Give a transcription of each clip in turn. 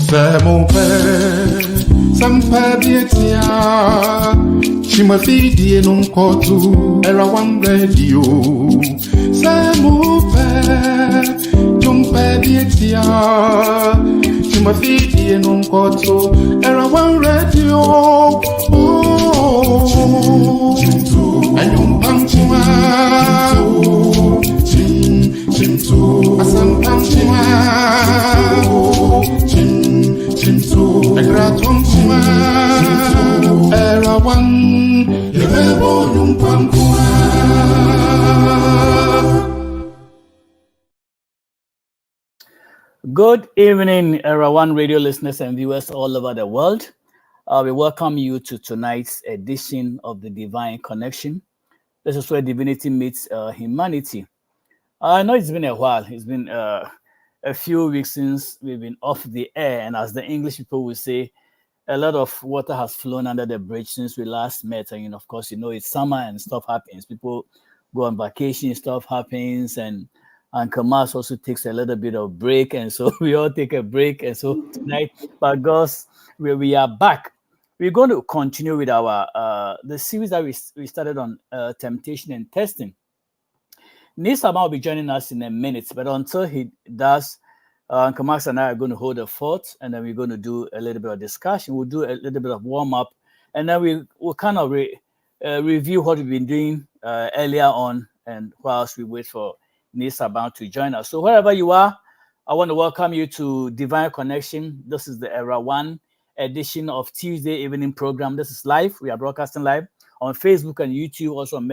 C'est mon père, ça me fait bien tiens. Tu me fais dire non kotu, era one radio. C'est mon père, tu me fais bien tiens. Tu me fais dire non kotu, era one radio. Oh, ayum pam chima, chim, asam pam chima. Good evening, Era One radio listeners and viewers all over the world. We welcome you to tonight's edition of the Divine Connection. This is where divinity meets humanity. I know it's been a while. It's been a few weeks since we've been off the air, and as the English people will say, a lot of water has flown under the bridge since we last met. And of course, it's summer and stuff happens. People go on vacation, stuff happens, and Kamas also takes a little bit of break, and so we all take a break. And so tonight, by God's will, we are back. We're going to continue with our the series that we started on temptation and testing. Nisama will be joining us in a minute, but until he does, Kamas and I are going to hold a fort, and then we're going to do a little bit of discussion. We'll do a little bit of warm-up, and then we'll kind of review what we've been doing earlier on, and whilst we wait for Nisama to join us. So wherever you are, I want to welcome you to Divine Connection. This is the Era One edition of Tuesday evening program. This is live. We are broadcasting live on Facebook and YouTube, also on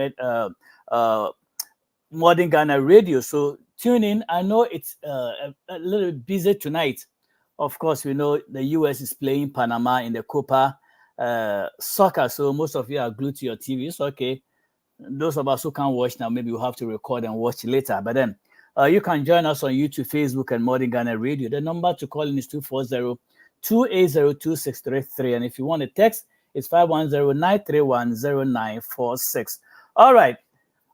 Modern Ghana Radio. So tune in. I know it's a little bit busy tonight. Of course, we know the US is playing Panama in the Copa soccer. So most of you are glued to your TV. It's okay. Those of us who can't watch now, maybe we'll have to record and watch later. But then you can join us on YouTube, Facebook, and Modern Ghana Radio. The number to call in is 240-280-2633. And if you want to text, it's 510-931-0946. All right.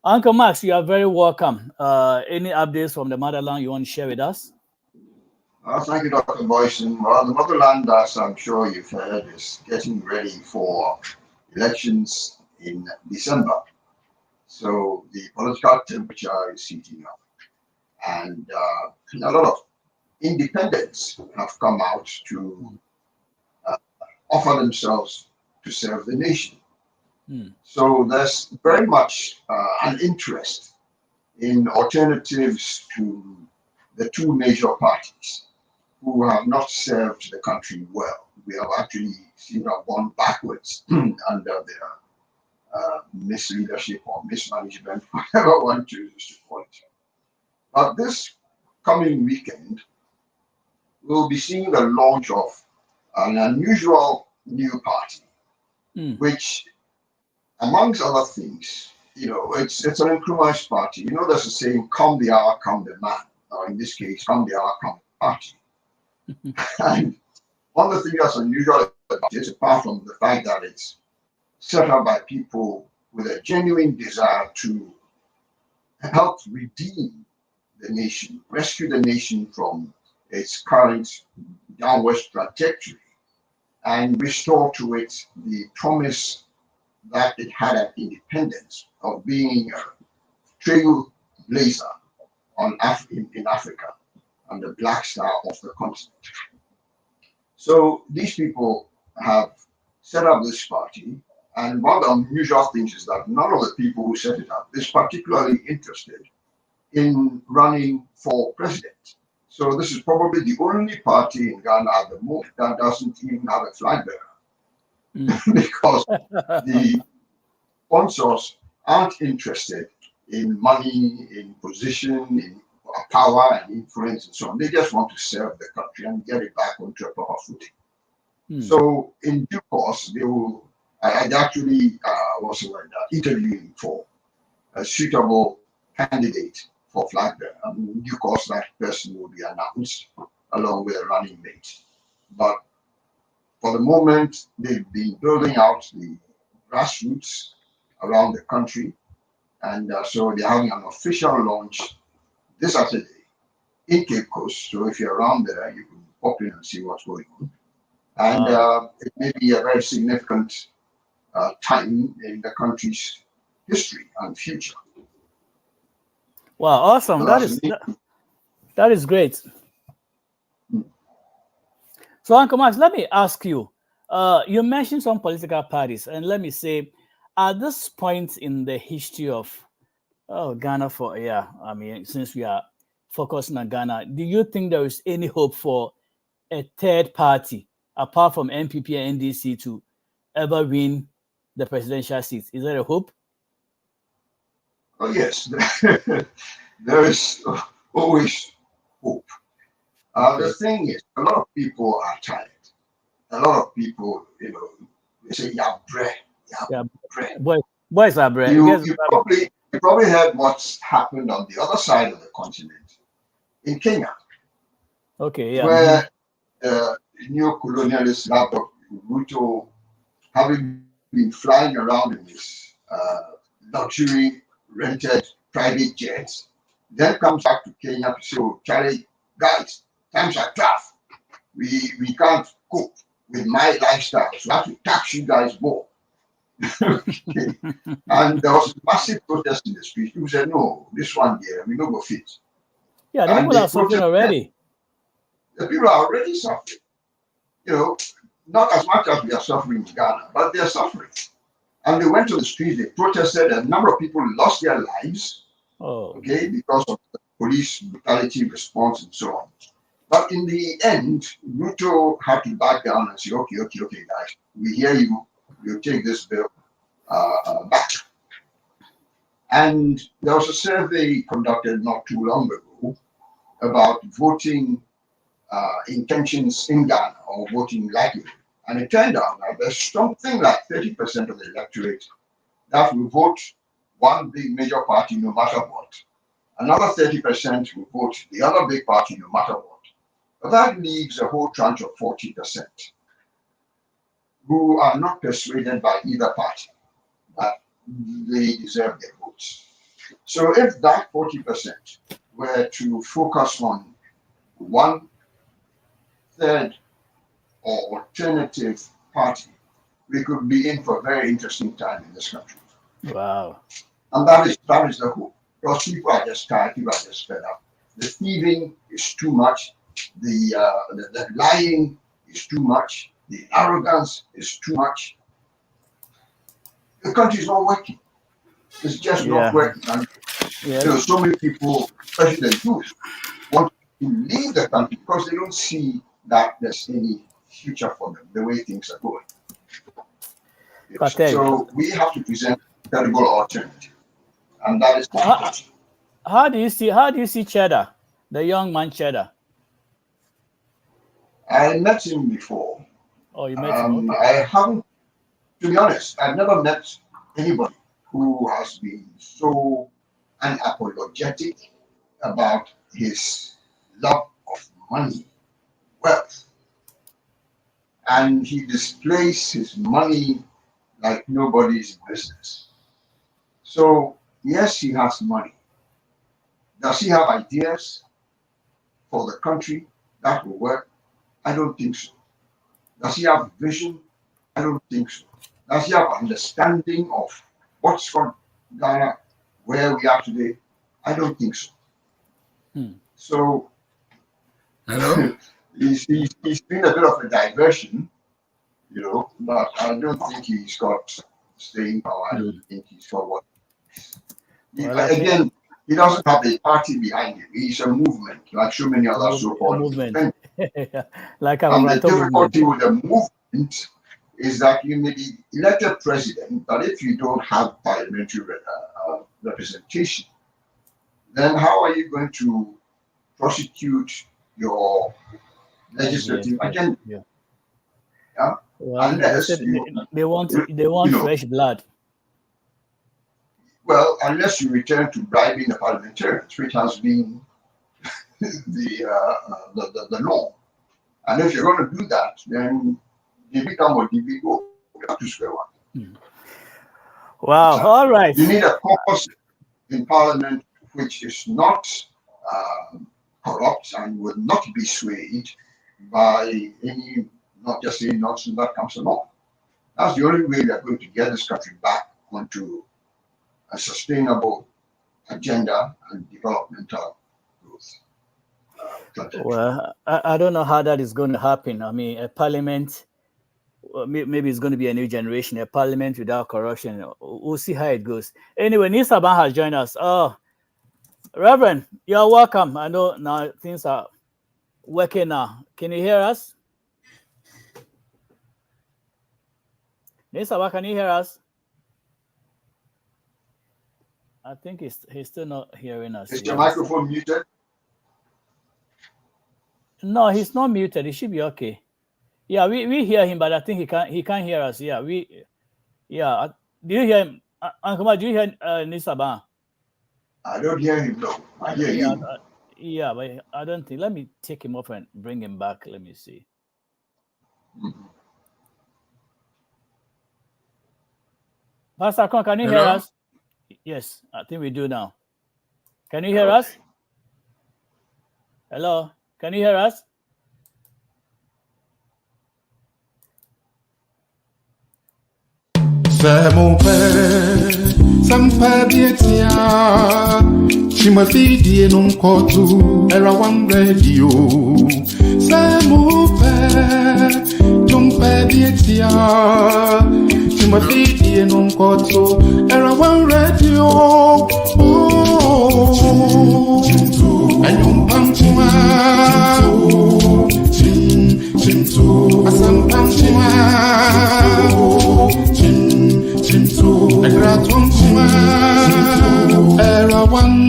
Uncle Max, you are very welcome. Any updates from the motherland you want to share with us? Thank you, Dr. Boyson. Well, the motherland, as I'm sure you've heard, is getting ready for elections in December. So the political temperature is heating up. And a lot of independents have come out to offer themselves to serve the nation. So there's very much an interest in alternatives to the two major parties who have not served the country well. We have actually seen them gone backwards under their misleadership or mismanagement, whatever one chooses to call it. But this coming weekend, we'll be seeing the launch of an unusual new party, which, amongst other things, it's an Nkrumah's party. There's a saying, come the hour, come the man. Or in this case, come the hour, come the party. And one of the things that's unusual about it, apart from the fact that it's set up by people with a genuine desire to help redeem the nation, rescue the nation from its current downward trajectory, and restore to it the promise that it had at independence of being a trailblazer in Africa and the black star of the continent. So these people have set up this party, and one of the unusual things is that none of the people who set it up is particularly interested in running for president. So this is probably the only party in Ghana at the moment that doesn't even have a flag bearer. Because the sponsors aren't interested in money, in position, in power and influence and so on. They just want to serve the country and get it back onto a proper footing. So in due course, they will. I actually was interviewing for a suitable candidate for flag bearer. In due course, that person will be announced along with a running mate. But for the moment, they've been building out the grassroots around the country, and so they're having an official launch this Saturday in Cape Coast. So if you're around there, you can pop in and see what's going on. And it may be a very significant time in the country's history and future. Wow, awesome! So that is great. So, Uncle Max, let me ask you. You mentioned some political parties, and let me say, at this point in the history of Ghana, since we are focusing on Ghana, do you think there is any hope for a third party apart from NPP and NDC to ever win the presidential seats? Is there a hope? Oh yes, there is always hope. The thing is, a lot of people are tired. A lot of people, they say, "Yeah, bread, bread." Boys are bread. You probably heard what's happened on the other side of the continent, in Kenya. Okay, yeah. Where the neo-colonialist Ruto, having been flying around in his luxury rented private jets, then comes back to Kenya to say, "Oh, Charlie, guys, times are tough. We can't cope with my lifestyle, so I have to tax you guys more." Okay. And there was a massive protest in the street. People said, "No, this one here, we don't go fit." Yeah, the people are suffering already. The people are already suffering. Not as much as we are suffering in Ghana, but they are suffering. And they went to the streets, they protested, and a number of people lost their lives, because of the police brutality response and so on. But in the end, Ruto had to back down and say, okay, guys, we hear you. We'll take this bill back. And there was a survey conducted not too long ago about voting intentions in Ghana, or voting likelihood. And it turned out that there's something like 30% of the electorate that will vote one big major party no matter what. Another 30% will vote the other big party no matter what. But that leaves a whole tranche of 40% who are not persuaded by either party that they deserve their votes. So if that 40% were to focus on one third or alternative party, we could be in for a very interesting time in this country. Wow. And that is the hope. Because people are just tired, people are just fed up. The thieving is too much, the lying is too much, the arrogance is too much. The country is not working. It's just not working. And so many people, especially the youth, want to leave the country because they don't see that there's any future for them, the way things are going. So we have to present a credible alternative. And that is how do you see Cheddar, the young man Cheddar? I met him before. Oh, you met him? Okay. I haven't, to be honest, I've never met anybody who has been so unapologetic about his love of money, wealth. And he displays his money like nobody's business. So, yes, he has money. Does he have ideas for the country that will work? I don't think so. Does he have vision? I don't think so. Does he have understanding of what's from Ghana, where we are today? I don't think so. So, hello? he's been a bit of a diversion, but I don't think he's got staying power. I don't think he's got what. Again, he doesn't have a party behind him. He's a movement, like so many other so-called movement. Like and the difficulty with the movement is that you may be elected president, but if you don't have parliamentary representation, then how are you going to prosecute your legislative agenda? Well, unless they want fresh blood. Well, unless you return to bribing the parliamentarians, which has been the norm. And if you're going to do that, then you become what you go. You have to square one. Wow. So all right. You need a caucus in parliament which is not corrupt and will not be swayed by any, not just any nonsense that comes along. That's the only way we are going to get this country back onto a sustainable agenda and developmental growth. Well, I don't know how that is going to happen. I mean, a parliament, maybe it's going to be a new generation, a parliament without corruption. We'll see how it goes. Anyway, Nisaban has joined us. Oh, Reverend, you're welcome. I know now things are working now. Can you hear us? Nisaban, can you hear us? I think he's still not hearing us. Is your microphone muted? No, he's not muted. It should be okay. Yeah, we hear him, but I think he can't hear us. Yeah, do you hear him? Uncle Ma, do you hear Nisaban? I don't hear him, no. I hear you. Yeah, but I don't think. Let me take him off and bring him back. Let me see. Mm-hmm. Pastor Kong, can you hear us? Yes, I think we do now. Can you hear us? Hello, can you hear us? Chimafidi non kotu era one radio. Samupe jumpe dietia. Chimafidi non kotu era one radio. Oh, and you pamchima. Chimtu asam pamchima. Chimtu agratum chima. Era one.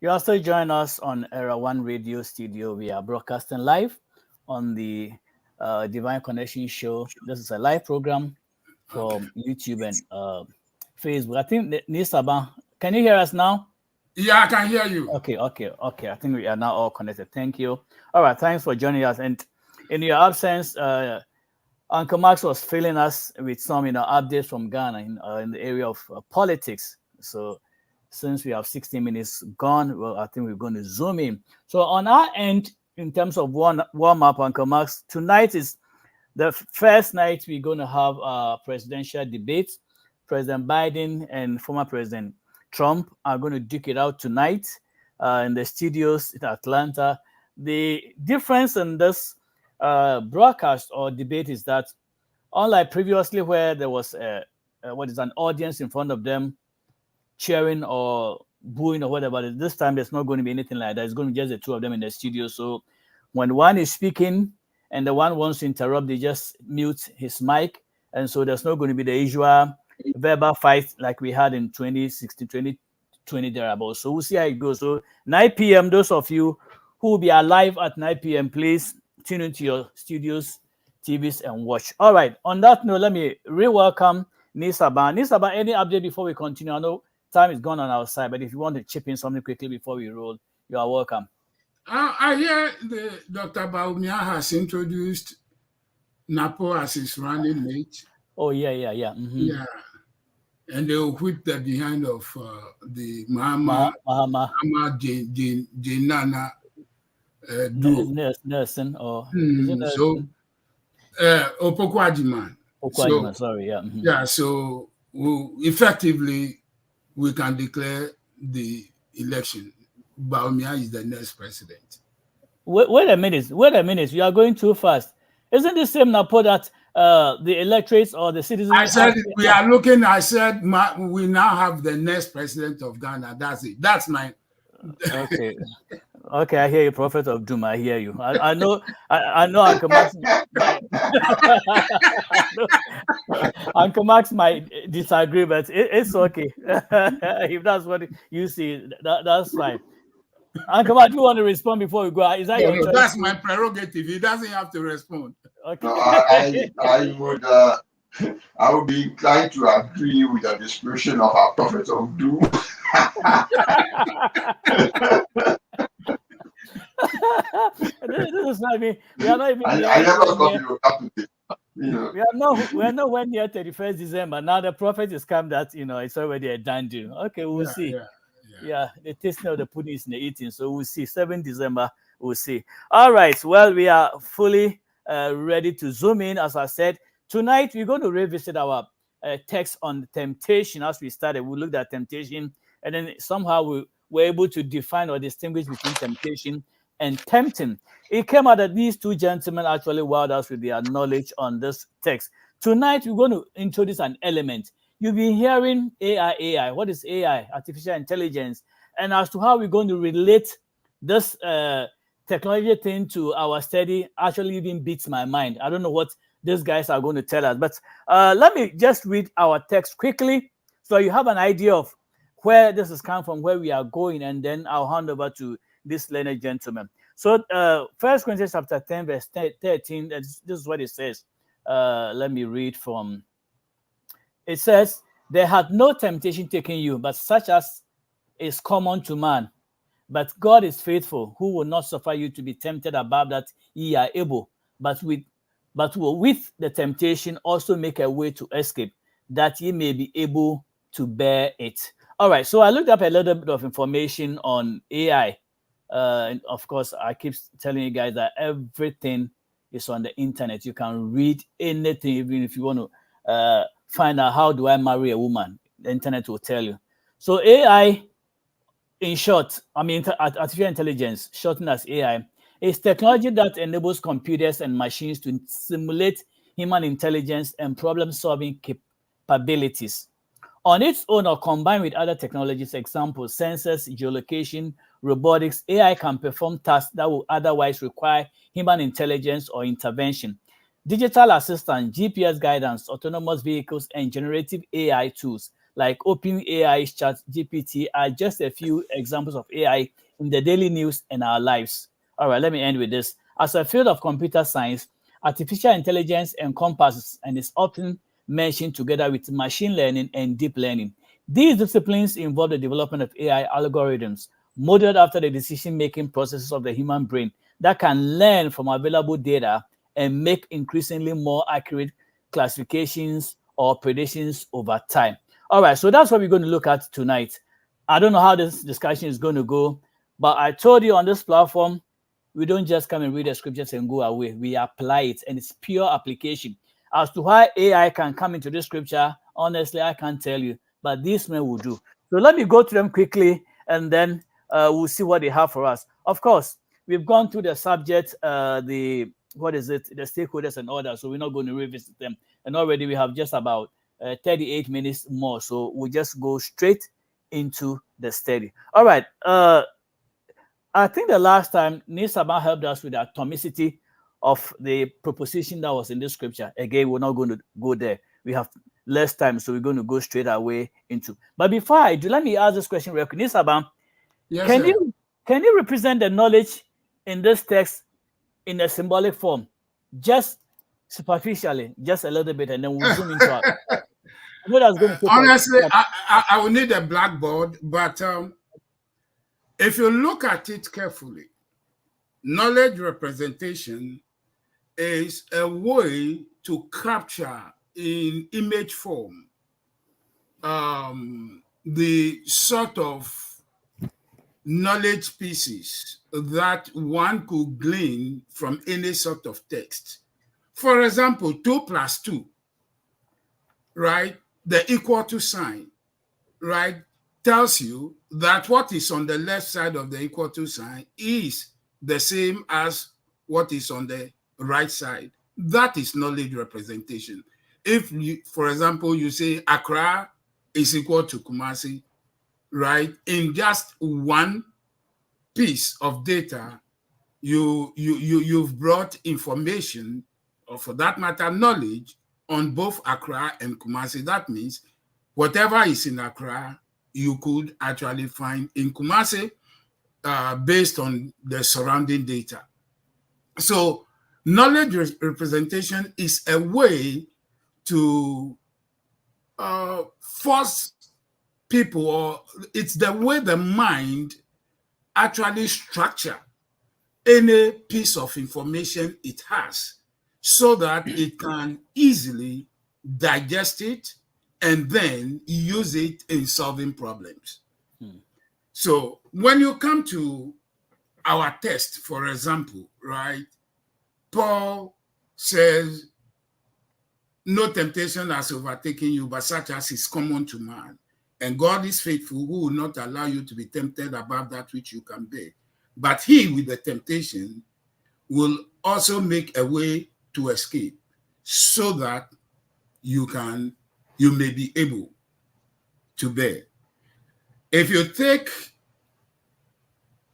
You also join us on Era One Radio Studio. We are broadcasting live on the Divine Connection Show. This is a live program from YouTube and Facebook. I think Nisaban, can you hear us now? Yeah, I can hear you. Okay. I think we are now all connected. Thank you. All right, thanks for joining us. And in your absence, Uncle Max was filling us with some, updates from Ghana in the area of politics. So since we have 60 minutes gone, well, I think we're going to zoom in. So on our end, in terms of warm-up, Uncle Max, tonight is the first night we're going to have a presidential debate. President Biden and former President Trump are going to duke it out tonight in the studios in Atlanta. The difference in this broadcast or debate is that, unlike previously where there was an audience in front of them cheering or booing or whatever, this time there's not going to be anything like that. It's going to be just the two of them in the studio. So when one is speaking and the one wants to interrupt, they just mute his mic, and so there's not going to be the usual verbal fight like we had in 2016, 2020 thereabouts. So we'll see how it goes. So 9 p.m., those of you who will be alive at 9 p.m., please tune into your studios, TVs, and watch. All right. On that note, let me re-welcome Nisaban. Nisaban, any update before we continue? I know time is gone on our side, but if you want to chip in something quickly before we roll, you are welcome. I hear Dr. Bawumia has introduced Napo as his running mate. Oh, yeah. Mm-hmm. Yeah. And they will whip the behind of the Mahama Jenana Nelson or Opoku-Agyeman. Opoku-Agyeman, sorry, yeah. Mm-hmm. Yeah, so effectively we can declare the election. Bawumia is the next president. Wait a minute. You are going too fast. Isn't the same Napo that the electorates or the citizens? I said we are looking. I said we now have the next president of Ghana. That's it. That's my. Okay. Okay, I hear you, Prophet of Doom. I hear you. I know. Uncle Max. Uncle Max might disagree, but it's okay. If that's what you see, that's fine. Uncle Max, do you want to respond before we go? Is that your choice? That's my prerogative. He doesn't have to respond. Okay. No, I would be inclined to agree with the description of our Prophet of Doom. This is not me. We are not even. I never thought you would have to You know. We are nowhere near 31st December. Now the prophet is come that it's already a done deal. Okay, we'll see. Yeah, the tasting of the pudding is in the eating. So we'll see. 7th December, we'll see. All right. Well, we are fully ready to zoom in. As I said, tonight we're going to revisit our text on temptation. As we started, we looked at temptation, and then somehow we were able to define or distinguish between temptation and tempting. It came out that these two gentlemen actually wowed us with their knowledge on this text. Tonight, we're going to introduce an element. You've been hearing AI. What is AI? Artificial intelligence. And as to how we're going to relate this technology thing to our study actually even beats my mind. I don't know what these guys are going to tell us. But let me just read our text quickly so you have an idea of where this is coming from, where we are going, and then I'll hand over to this learned gentleman. So 1 Corinthians chapter 10, verse 13, this is what it says. Let me read from. It says, there had no temptation taken you, but such as is common to man. But God is faithful, who will not suffer you to be tempted above that ye are able, but will with the temptation also make a way to escape, that ye may be able to bear it. All right, so I looked up a little bit of information on AI. And of course, I keep telling you guys that everything is on the internet. You can read anything, even if you want to find out how do I marry a woman. The internet will tell you. So AI, in short, artificial intelligence, shortened as AI, is technology that enables computers and machines to simulate human intelligence and problem-solving capabilities. On its own or combined with other technologies, examples, sensors, geolocation, robotics, AI can perform tasks that will otherwise require human intelligence or intervention. Digital assistants, GPS guidance, autonomous vehicles, and generative AI tools like OpenAI's ChatGPT are just a few examples of AI in the daily news and our lives. All right, let me end with this. As a field of computer science, artificial intelligence encompasses and is often mentioned together with machine learning and deep learning. These disciplines involve the development of AI algorithms modeled after the decision-making processes of the human brain that can learn from available data and make increasingly more accurate classifications or predictions over time. All right, so that's what we're going to look at tonight. I don't know how this discussion is going to go, but I told you on this platform, we don't just come and read the scriptures and go away. We apply it, and it's pure application. As to why AI can come into this scripture, honestly, I can't tell you, but these men will do. So let me go through them quickly, and then we'll see what they have for us. Of course, we've gone through the subject, the stakeholders and all that, so we're not going to revisit them. And already we have just about 38 minutes more, so we'll just go straight into the study. All right. I think the last time Nisaba helped us with the atomicity of the proposition that was in this scripture. Again, we're not going to go there. We have less time, so we're going to go straight away into. But before I do, let me ask this question real quick. Nisaba, yes, can you represent the knowledge in this text in a symbolic form, just superficially, just a little bit, and then we'll zoom into it. I know that's going to take honestly, I will need a blackboard, but if you look at it carefully, knowledge representation is a way to capture in image form the sort of knowledge pieces that one could glean from any sort of text. For example, 2 + 2, right? The equal to sign, right, tells you that what is on the left side of the equal to sign is the same as what is on the right side. That is knowledge representation. If, for example, you say Accra is equal to Kumasi, right, in just one piece of data, you've brought information, or for that matter, knowledge on both Accra and Kumasi. That means whatever is in Accra, you could actually find in Kumasi based on the surrounding data. So knowledge representation is a way to force people, or it's the way the mind actually structure any piece of information it has. so that it can easily digest it and then use it in solving problems. So when you come to our text, for example, right, Paul says, no temptation has overtaken you, but such as is common to man. And God is faithful, who will not allow you to be tempted above that which you can bear. But he with the temptation will also make a way to escape, so that you may be able to bear. If you take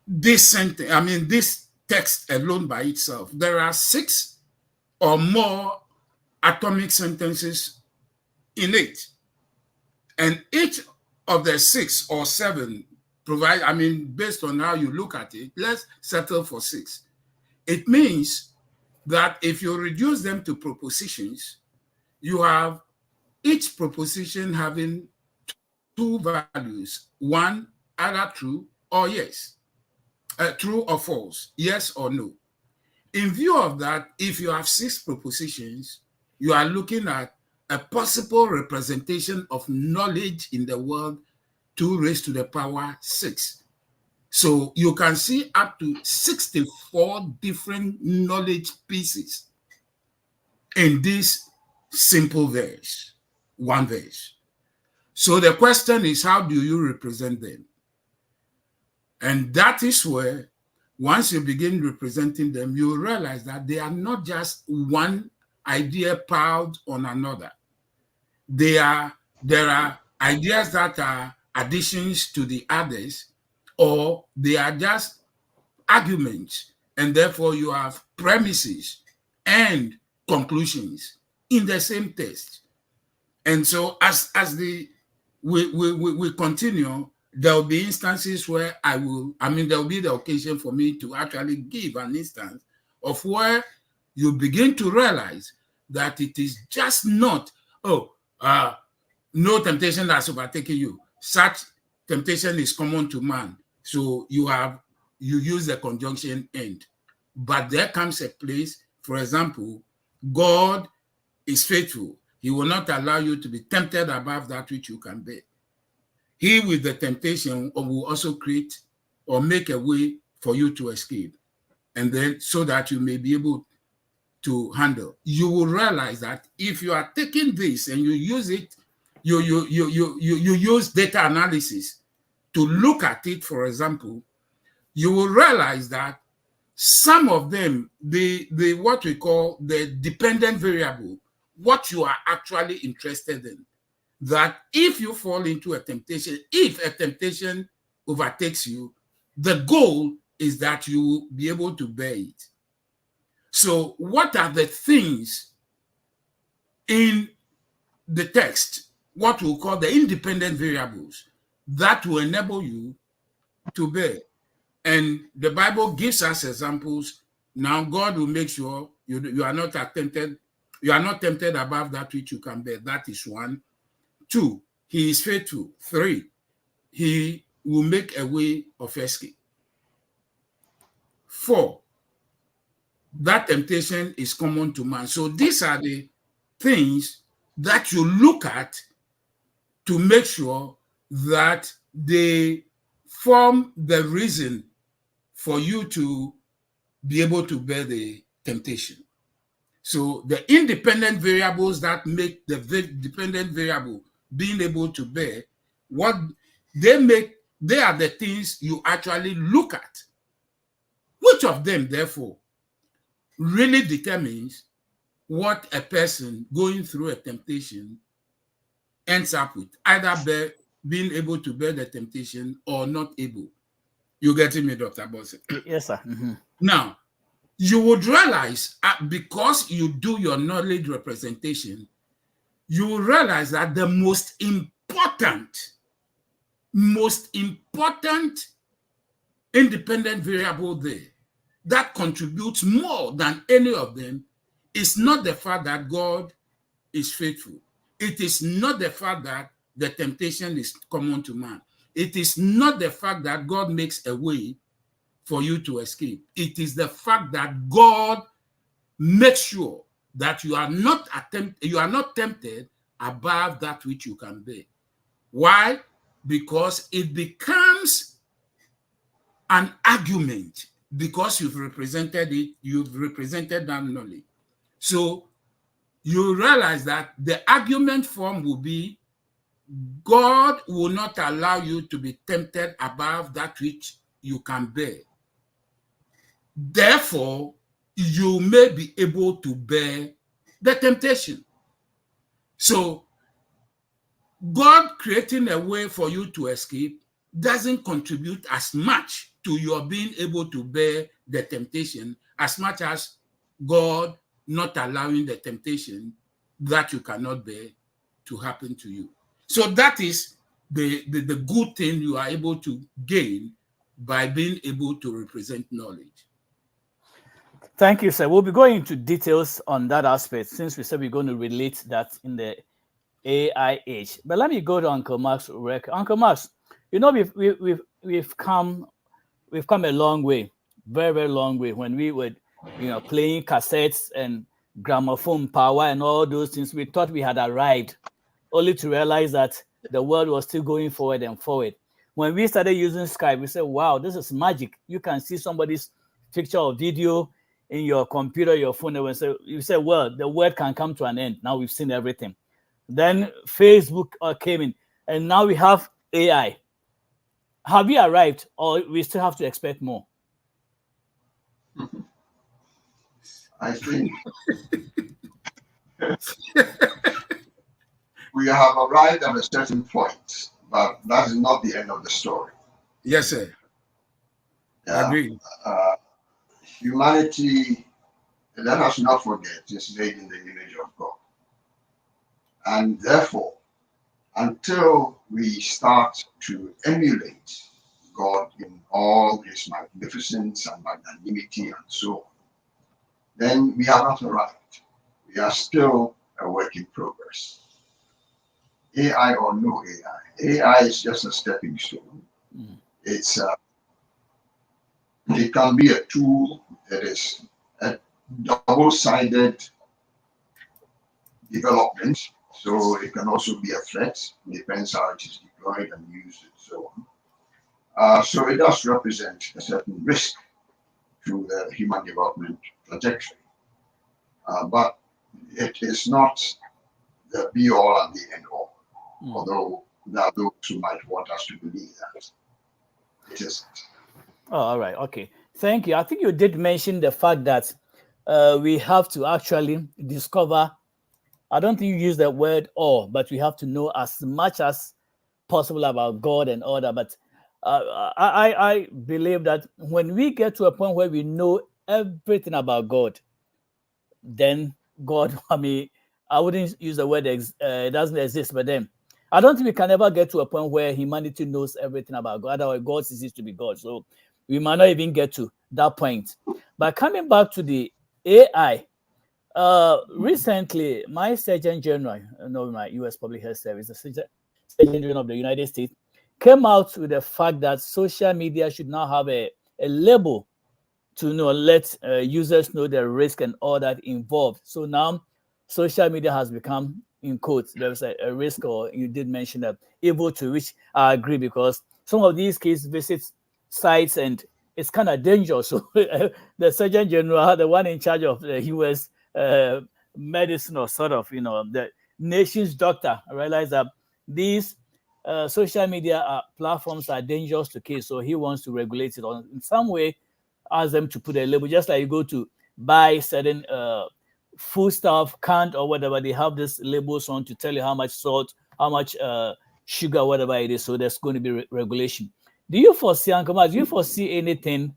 this sentence, this text alone by itself, there are 6 or more atomic sentences in it. And each of the 6 or 7 provide, based on how you look at it, let's settle for 6. It means that if you reduce them to propositions, you have each proposition having 2 values. One, either true or yes. True or false, yes or no. In view of that, if you have 6 propositions, you are looking at a possible representation of knowledge in the world 2 raised to the power 6. So you can see up to 64 different knowledge pieces in this simple verse, one verse. So the question is, how do you represent them? And that is where, once you begin representing them, you realize that they are not just one idea piled on another. There are ideas that are additions to the others, or they are just arguments, and therefore you have premises and conclusions in the same text. And so as we continue, there will be instances where there will be the occasion for me to actually give an instance of where you begin to realize that it is just not, no temptation has overtaken you. Such temptation is common to man. So you use the conjunction and. But there comes a place, for example, God is faithful. He will not allow you to be tempted above that which you can bear. He with the temptation will also create or make a way for you to escape, and then so that you may be able to handle. You will realize that if you are taking this and you use it, you use data analysis to look at it, for example, you will realize that some of them, the what we call the dependent variable, what you are actually interested in, that if you fall into a temptation, if a temptation overtakes you, the goal is that you will be able to bear it. So what are the things in the text, what we'll call the independent variables, that will enable you to bear? And the Bible gives us examples. Now God will make sure you are not tempted. You are not tempted above that which you can bear. That is 1. 2, he is faithful. 3, he will make a way of escape. 4, that temptation is common to man. So these are the things that you look at to make sure that they form the reason for you to be able to bear the temptation. So the independent variables that make the dependent variable being able to bear, what they make, they are the things you actually look at. Which of them, therefore, really determines what a person going through a temptation ends up with, either being able to bear the temptation or not able. You getting me, Dr. Bosse? Yes, sir. Mm-hmm. Now, you would realize, because you do your knowledge representation, you will realize that the most important independent variable there that contributes more than any of them is not the fact that God is faithful. It is not the fact that the temptation is common to man. It is not the fact that God makes a way for you to escape. It is the fact that God makes sure that you are not tempted above that which you can bear. Why? Because it becomes an argument, because you've represented it, you've represented that knowledge. So you realize that the argument form will be, God will not allow you to be tempted above that which you can bear. Therefore, you may be able to bear the temptation. So God creating a way for you to escape doesn't contribute as much to your being able to bear the temptation as much as God not allowing the temptation that you cannot bear to happen to you. So that is the good thing you are able to gain by being able to represent knowledge. Thank you, sir. We'll be going into details on that aspect since we said we're going to relate that in the AI age. But let me go to Uncle Mark's record. Uncle Mark's, you know, we've come a long way, very, very long way. When we were, you know, playing cassettes and gramophone power and all those things, we thought we had arrived, only to realize that the world was still going forward and forward. When we started using Skype, we said, wow, this is magic. You can see somebody's picture or video in your computer, your phone, and you say, well, the world can come to an end. Now we've seen everything. Then Facebook came in, and now we have AI. Have we arrived, or we still have to expect more? I think we have arrived at a certain point, but that is not the end of the story. Yes, sir. I agree. Humanity, let us not forget, is made in the image of God. And therefore, until we start to emulate God in all his magnificence and magnanimity and so on, then we have not arrived. We are still a work in progress. AI or no AI. AI is just a stepping stone. It's it can be a tool that is a double-sided development. So it can also be a threat. It depends how it is deployed and used and so on. So it does represent a certain risk to the human development trajectory. But it is not the be-all and the end-all, although there are those who might want us to believe that. It isn't. Oh, all right. Okay. Thank you. I think you did mention the fact that we have to actually discover, I don't think you use the word all, but we have to know as much as possible about God and all that. But I believe that when we get to a point where we know everything about God, then God, I mean, I wouldn't use the word it doesn't exist, but then I don't think we can ever get to a point where humanity knows everything about God. Otherwise, God ceases to be God. So we might not even get to that point. But coming back to the AI, recently, my Surgeon General, my U.S. Public Health Service, the Surgeon General of the United States, came out with the fact that social media should now have a label to let users know the risk and all that involved. So now, social media has become, in quotes, there's a risk, or you did mention that, evil, to which I agree, because some of these kids visit sites and it's kind of dangerous. So the Surgeon General, the one in charge of the U.S. medicine, or sort of, the nation's doctor, realized that these social media platforms are dangerous to kids. So he wants to regulate it, or in some way ask them to put a label, just like you go to buy certain food stuff, canned or whatever, they have this labels on to tell you how much salt, how much sugar, whatever it is. So there's going to be regulation. Do you foresee, Uncle Mark, do you foresee anything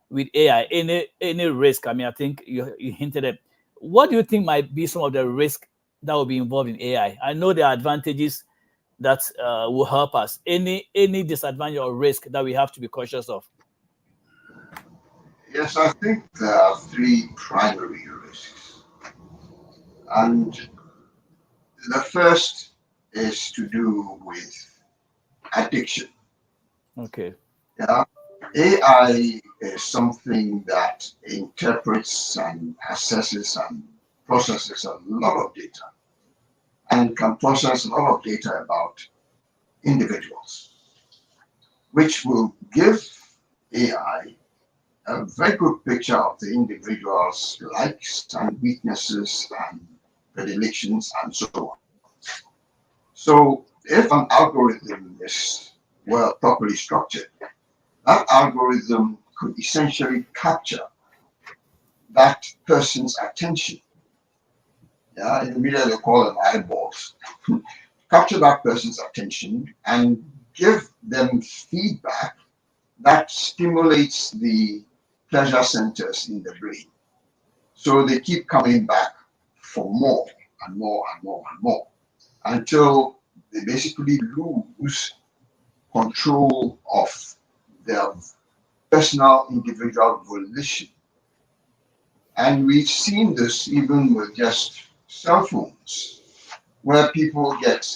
with AI, any risk? I mean, I think you hinted at. What do you think might be some of the risk that will be involved in AI? I know there are advantages that will help us. Any disadvantage or risk that we have to be cautious of? Yes, I think there are three primary risks. And the first is to do with addiction. Okay. Yeah. AI is something that interprets and assesses and processes a lot of data and can process a lot of data about individuals, which will give AI a very good picture of the individual's likes and weaknesses and predilections and so on. So if an algorithm is well properly structured, that algorithm could essentially capture that person's attention. Yeah, in the media they call them eyeballs. Capture that person's attention and give them feedback that stimulates the pleasure centers in the brain. So they keep coming back for more and more and more and more until they basically lose control of their personal individual volition. And we've seen this even with just cell phones, where people get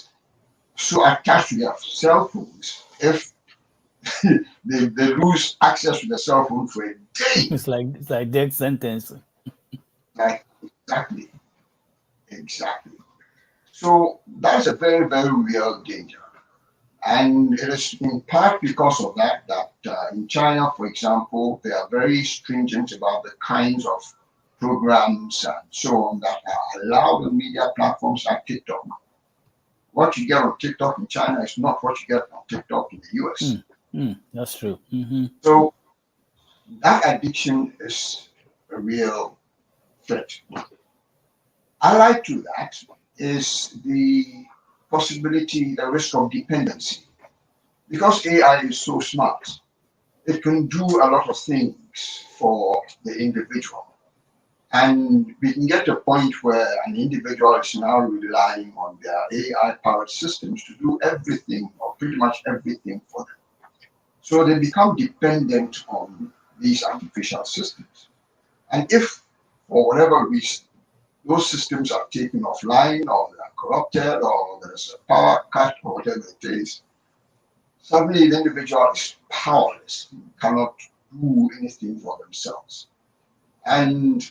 so attached to their cell phones if they lose access to the cell phone for a day. It's like death sentence. Like, exactly. So that's a very, very real danger. And it is in part because of that in China, for example, they are very stringent about the kinds of programs and so on that are allowed on media platforms like TikTok. What you get on TikTok in China is not what you get on TikTok in the US. That's true. So that addiction is a real threat. Allied to that is the possibility, the risk of dependency. Because AI is so smart, it can do a lot of things for the individual. And we can get to a point where an individual is now relying on their AI-powered systems to do everything or pretty much everything for them. So they become dependent on these artificial systems. And if, for whatever reason, those systems are taken offline or they are corrupted or there's a power cut or whatever it is, suddenly the individual is powerless, cannot do anything for themselves. And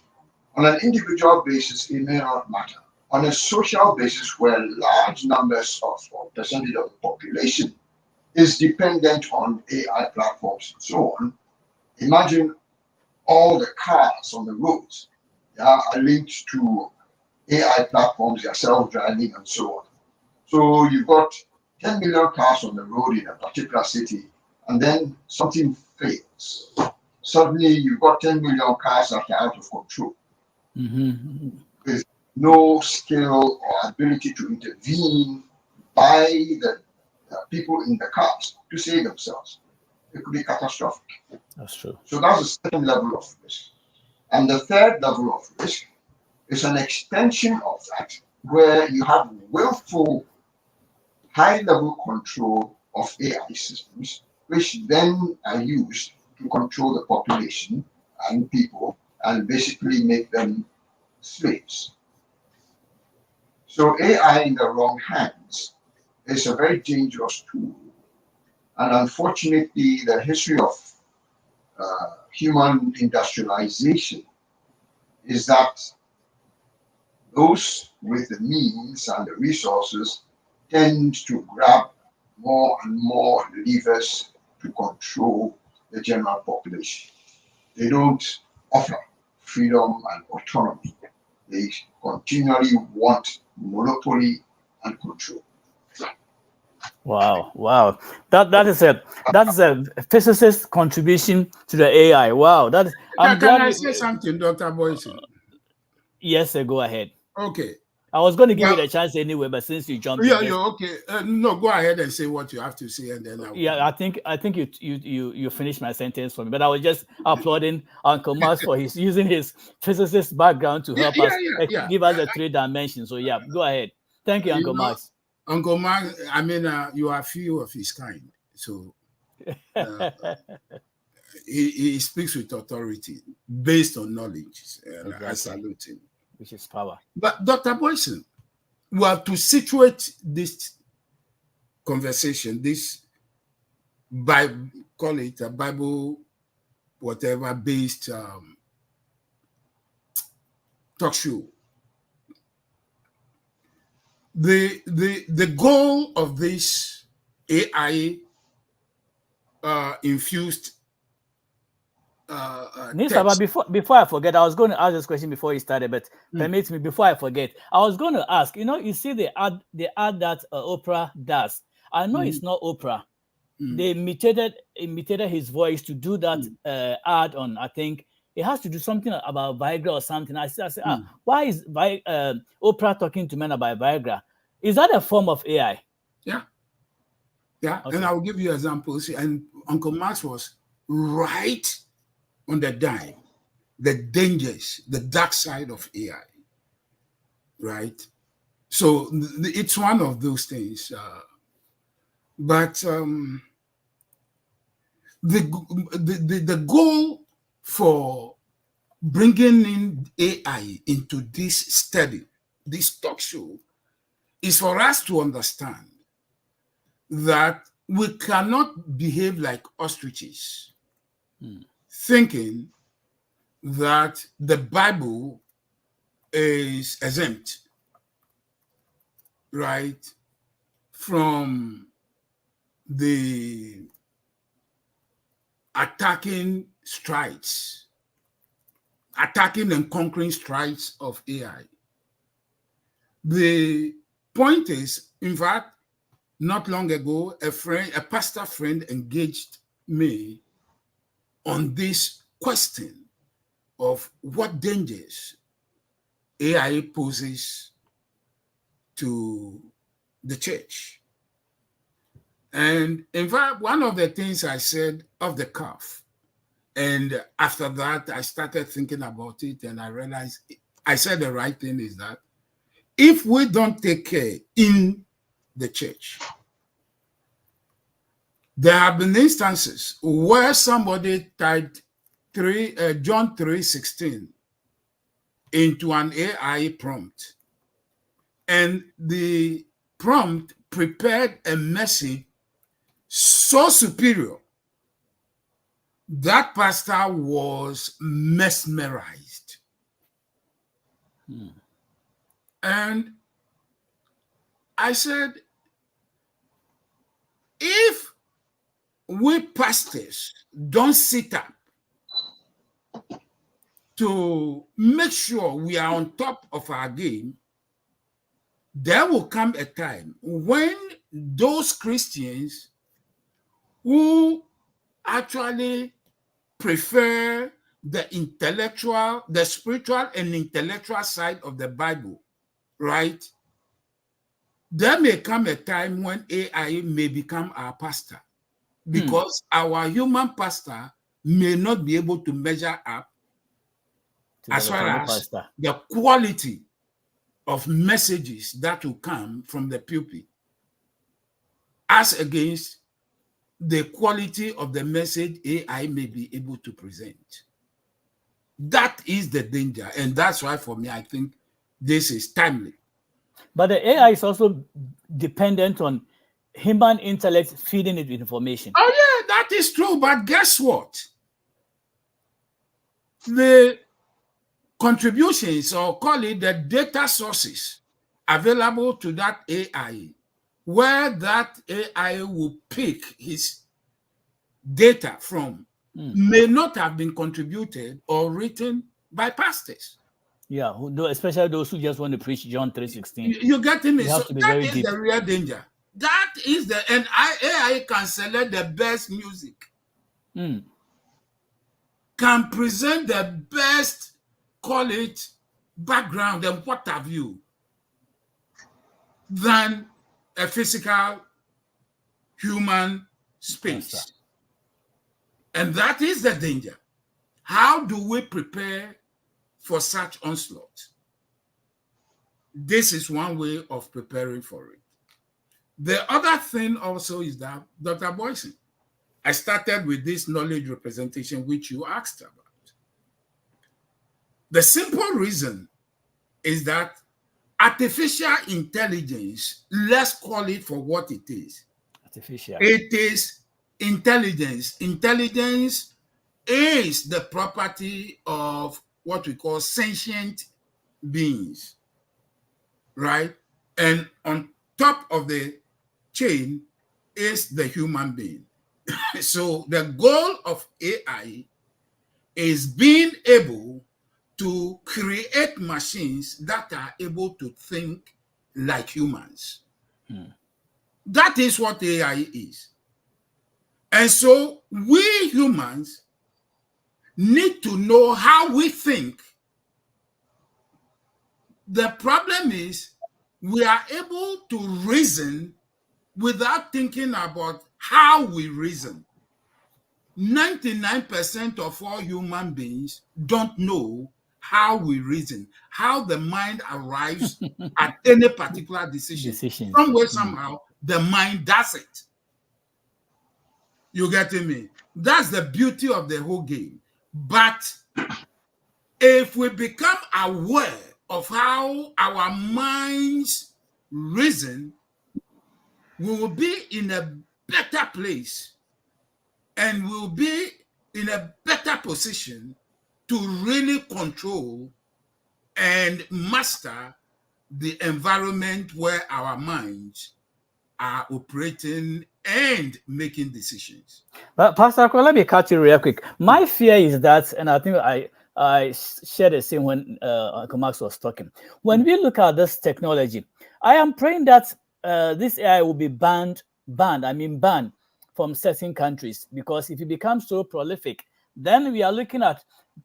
on an individual basis, it may not matter. On a social basis, where large numbers of or percentage of the population is dependent on AI platforms and so on, imagine all the cars on the roads are linked to AI platforms, they are self-driving and so on. So you've got 10 million cars on the road in a particular city, and then something fails. Suddenly you've got 10 million cars that are out of control. With no skill or ability to intervene by the people in the cars to save themselves. It could be catastrophic. That's true. So that's the second level of risk. And the third level of risk is an extension of that, where you have willful, high-level control of AI systems, which then are used to control the population and people and basically make them slaves. So AI in the wrong hands is a very dangerous tool. And unfortunately, the history of human industrialization is that those with the means and the resources tend to grab more and more levers to control the general population. They don't offer freedom and autonomy. They continually want monopoly and control. Wow. That is a physicist's contribution to the AI. Wow. Can I say something, Dr. Boyson? Yes, sir, go ahead. Okay. I was going to give you the chance anyway, but since you jumped, you're okay. No, go ahead and say what you have to say, and then I think you finished my sentence for me. But I was just applauding Uncle Max for using his physicist background to help us give us the 3 dimensions. So go ahead. Thank you, Uncle Max. Uncle Max, I mean, you are few of his kind, so he speaks with authority based on knowledge, and exactly. I salute him. Which is power. But Dr. Boyson, well, to situate this conversation, this call it a Bible, whatever based talk show the goal of this AI infused Mr. But before I forget, I was going to ask this question before you started, but permit me before I forget. I was going to ask, you see the ad that Oprah does. I know it's not Oprah. They imitated his voice to do that ad on, I think it has to do something about Viagra or something. I said, why is Oprah talking to men about Viagra? Is that a form of AI? Yeah. Okay. And I'll give you examples. And Uncle Max was right on the dime, the dangers, the dark side of AI, right? So it's one of those things. But the goal for bringing in AI into this study, this talk show, is for us to understand that we cannot behave like ostriches, thinking that the Bible is exempt, right, from the attacking and conquering strides of AI. The point is, in fact, not long ago, a pastor friend engaged me on this question of what dangers AI poses to the church. And in fact, one of the things I said off the cuff, and after that, I started thinking about it and I realized I said the right thing is that if we don't take care in the church, there have been instances where somebody typed John 3:16 into an AI prompt, and the prompt prepared a message so superior that pastor was mesmerized. And I said, if we pastors don't sit up to make sure we are on top of our game, there will come a time when those Christians who actually prefer the spiritual and intellectual side of the Bible, right? There may come a time when AI may become our pastor, because our human pastor may not be able to measure up as far as the quality of messages that will come from the pulpit as against the quality of the message AI may be able to present. That is the danger. And that's why, for me, I think this is timely. But the AI is also dependent on human intellect feeding it with information. Oh, yeah, that is true. But guess what? The contributions, or call it the data sources available to that AI, where that AI will pick his data from, may not have been contributed or written by pastors. Yeah, especially those who just want to preach John 3:16. You get me? So that is the real danger. That is and AI can select the best music, can present the best, call it, background and what have you, than a physical human space. And that is the danger. How do we prepare for such onslaught? This is one way of preparing for it. The other thing also is that, Dr. Boyson, I started with this knowledge representation, which you asked about. The simple reason is that artificial intelligence, let's call it for what it is. Artificial. It is intelligence. Intelligence is the property of what we call sentient beings, right? And on top of the chain is the human being. So the goal of AI is being able to create machines that are able to think like humans. That is what AI is. And so we humans need to know how we think. The problem is we are able to reason without thinking about how we reason. 99% of all human beings don't know how we reason, how the mind arrives at any particular decision. Some way, somehow, the mind does it. You getting me? That's the beauty of the whole game. But if we become aware of how our minds reason, we will be in a better place and we'll be in a better position to really control and master the environment where our minds are operating and making decisions. But Pastor, let me cut you real quick. My fear is that, and I think I shared the same when Uncle Max was talking. When we look at this technology, I am praying that this AI will be banned from certain countries, because if it becomes so prolific, then we are looking at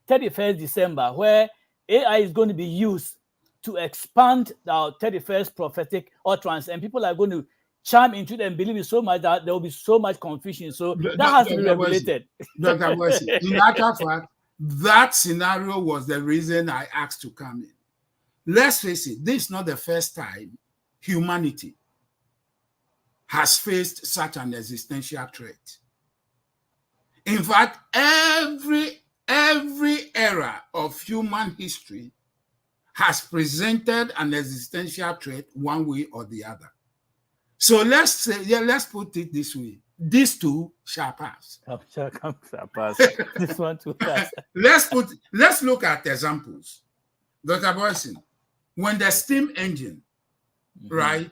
31st December, where AI is going to be used to expand our 31st prophetic utterance, and people are going to chime into it and believe it so much that there will be so much confusion. So that has to be regulated. Dr. Wesley, in actual fact, that scenario was the reason I asked to come in. Let's face it, this is not the first time humanity has faced such an existential threat. In fact, every era of human history has presented an existential threat one way or the other. So let's put it this way: these two shall pass. Shall pass. This one too pass. Let's look at examples. Dr. Boyson, when the steam engine, right,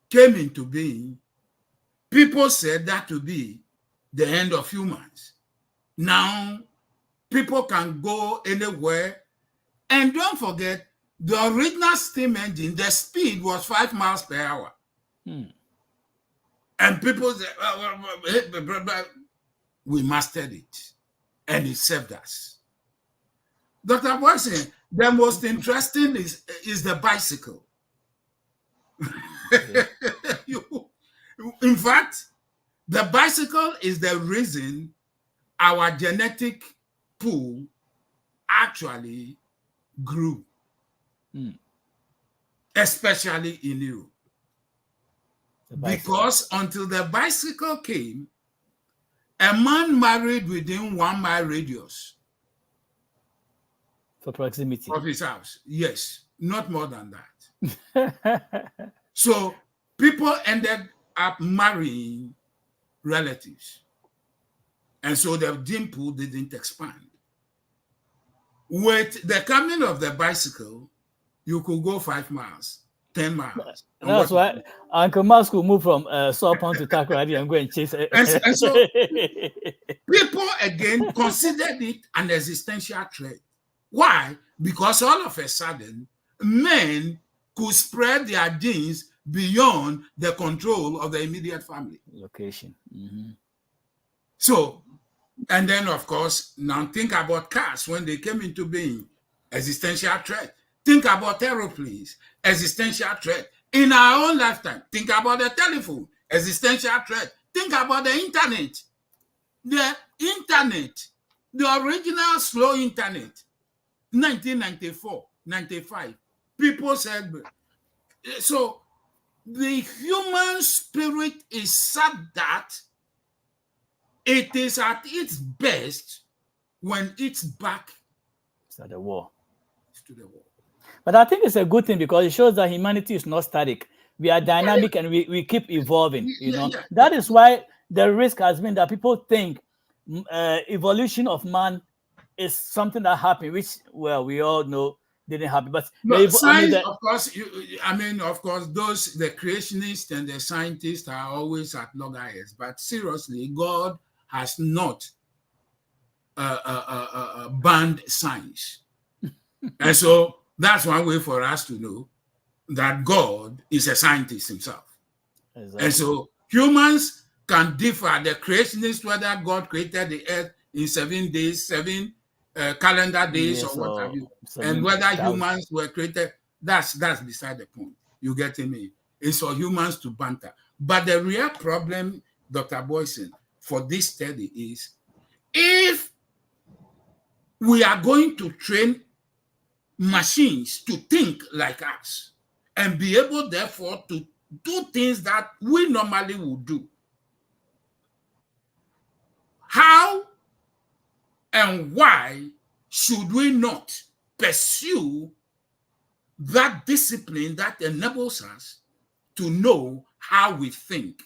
came into being, people said that to be the end of humans. Now, people can go anywhere. And don't forget, the original steam engine, the speed was 5 miles per hour. And people said, we mastered it. And it served us. Dr. Boyson, the most interesting is the bicycle. In fact, the bicycle is the reason our genetic pool actually grew, especially in Europe. Because until the bicycle came, a man married within 1 mile radius for proximity of his house. Yes, not more than that. So people ended up marrying relatives. And so the gene pool didn't expand. With the coming of the bicycle, you could go 5 miles, 10 miles. That's why Uncle Max could move from Sopon to Takoradi and go and chase it. And so people again considered it an existential threat. Why? Because all of a sudden, men could spread their genes beyond the control of the immediate family. Location. So, and then of course, now think about cars when they came into being, existential threat. Think about aeroplanes, existential threat. In our own lifetime, think about the telephone, existential threat. Think about the internet. The internet, the original slow internet, 1994, 95. People said, so the human spirit is such that it is at its best when its back to the wall. To the wall. But I think it's a good thing because it shows that humanity is not static. We are dynamic and we keep evolving. You know, that is why the risk has been that people think evolution of man is something that happened, which, well, we all know didn't happen. But science, of course, of course, the creationists and the scientists are always at loggerheads. But seriously, God has not banned science. And so that's one way for us to know that God is a scientist himself. Exactly. And so humans can differ. The creationists, whether God created the earth in 7 days, 7 calendar days, or what have you, and whether humans were created, that's beside the point. You getting me? It's for humans to banter. But the real problem, Dr. Boyson, for this study is, if we are going to train machines to think like us and be able, therefore, to do things that we normally would do, how and why should we not pursue that discipline that enables us to know how we think?